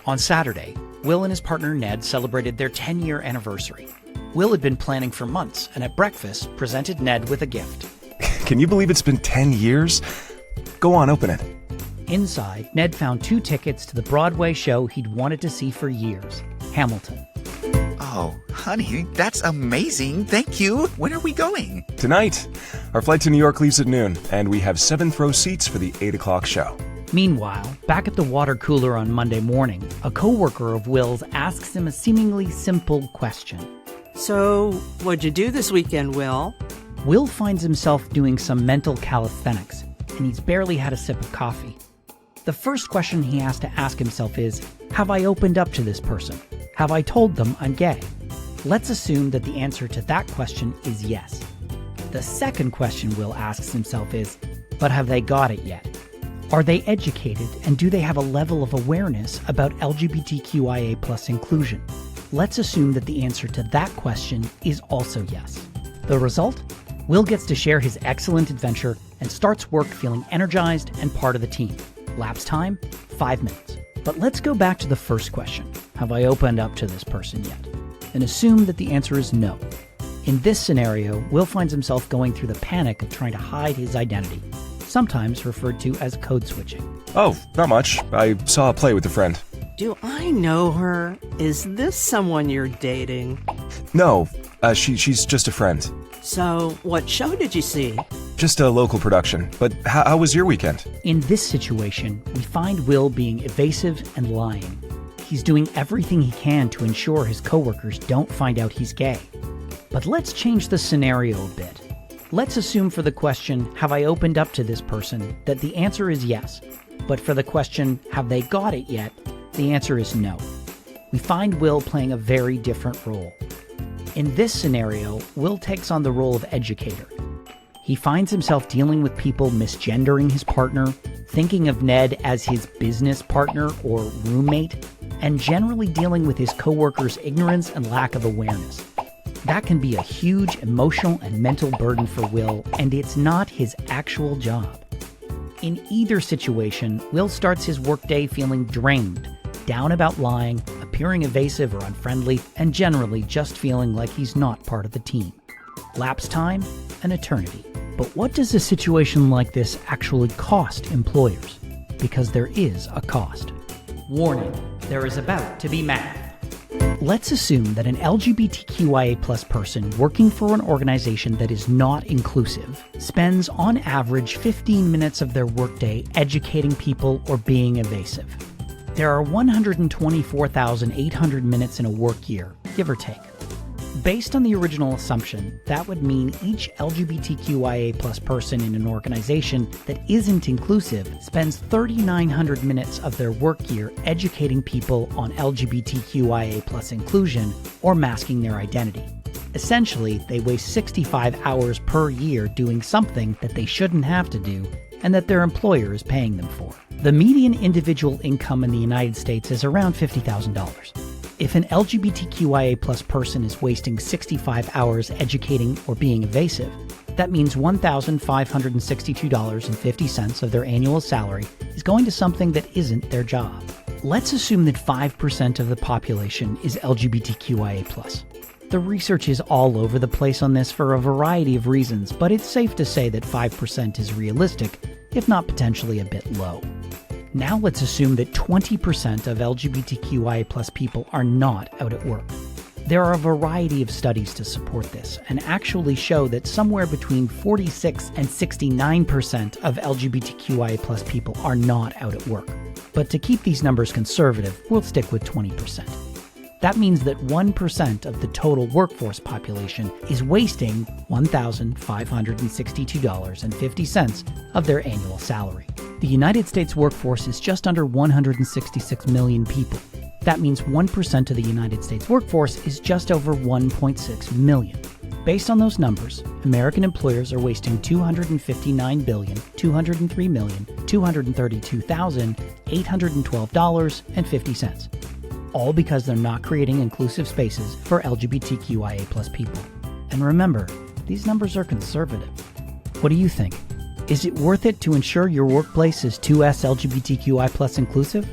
On Saturday, Will and his partner Ned celebrated their 10-year anniversary. Will had been planning for months and at breakfast presented Ned with a gift. Can you believe it's been 10 years? Go on, open it. Inside, Ned found 2 tickets to the Broadway show he'd wanted to see for years, Hamilton. Oh, honey, that's amazing. Thank you. When are we going? Tonight. Our flight to New York leaves at noon, and we have 7th row seats for the 8 o'clock show. Meanwhile, back at the water cooler on Monday morning, a coworker of Will's asks him a seemingly simple question. So, what'd you do this weekend, Will? Will finds himself doing some mental calisthenics, and he's barely had a sip of coffee. The first question he has to ask himself is, have I opened up to this person? Have I told them I'm gay? Let's assume that the answer to that question is yes. The second question Will asks himself is, but have they got it yet? Are they educated, and do they have a level of awareness about LGBTQIA+ inclusion? Let's assume that the answer to that question is also yes. The result? Will gets to share his excellent adventure and starts work feeling energized and part of the team. Lapse time, 5 minutes. But let's go back to the first question. Have I opened up to this person yet? And assume that the answer is no. In this scenario, Will finds himself going through the panic of trying to hide his identity, sometimes referred to as code switching. Oh, not much. I saw a play with a friend. Do I know her? Is this someone you're dating? No, she's just a friend. So, what show did you see? Just a local production. But how was your weekend? In this situation, we find Will being evasive and lying. He's doing everything he can to ensure his coworkers don't find out he's gay. But let's change the scenario a bit. Let's assume for the question, have I opened up to this person, that the answer is yes. But for the question, have they got it yet, the answer is no. We find Will playing a very different role. In this scenario, Will takes on the role of educator. He finds himself dealing with people misgendering his partner, thinking of Ned as his business partner or roommate, and generally dealing with his coworkers' ignorance and lack of awareness. That can be a huge emotional and mental burden for Will, and it's not his actual job. In either situation, Will starts his workday feeling drained, down about lying, appearing evasive or unfriendly, and generally just feeling like he's not part of the team. Lapse time, an eternity. But what does a situation like this actually cost employers? Because there is a cost. Warning, there is about to be math. Let's assume that an LGBTQIA+ person working for an organization that is not inclusive spends on average 15 minutes of their workday educating people or being evasive. There are 124,800 minutes in a work year, give or take. Based on the original assumption, that would mean each LGBTQIA+ person in an organization that isn't inclusive spends 3,900 minutes of their work year educating people on LGBTQIA+ inclusion or masking their identity. Essentially, they waste 65 hours per year doing something that they shouldn't have to do and that their employer is paying them for. The median individual income in the United States is around $50,000. If an LGBTQIA+ person is wasting 65 hours educating or being evasive, that means $1,562.50 of their annual salary is going to something that isn't their job. Let's assume that 5% of the population is LGBTQIA+. The research is all over the place on this for a variety of reasons, but it's safe to say that 5% is realistic, if not potentially a bit low. Now let's assume that 20% of LGBTQIA+ people are not out at work. There are a variety of studies to support this, and actually show that somewhere between 46 and 69% of LGBTQIA+ people are not out at work. But to keep these numbers conservative, we'll stick with 20%. That means that 1% of the total workforce population is wasting $1,562.50 of their annual salary. The United States workforce is just under 166 million people. That means 1% of the United States workforce is just over 1.6 million. Based on those numbers, American employers are wasting $259,203,232,812.50. All because they're not creating inclusive spaces for LGBTQIA+ people. And remember, these numbers are conservative. What do you think? Is it worth it to ensure your workplace is 2S LGBTQI+ inclusive?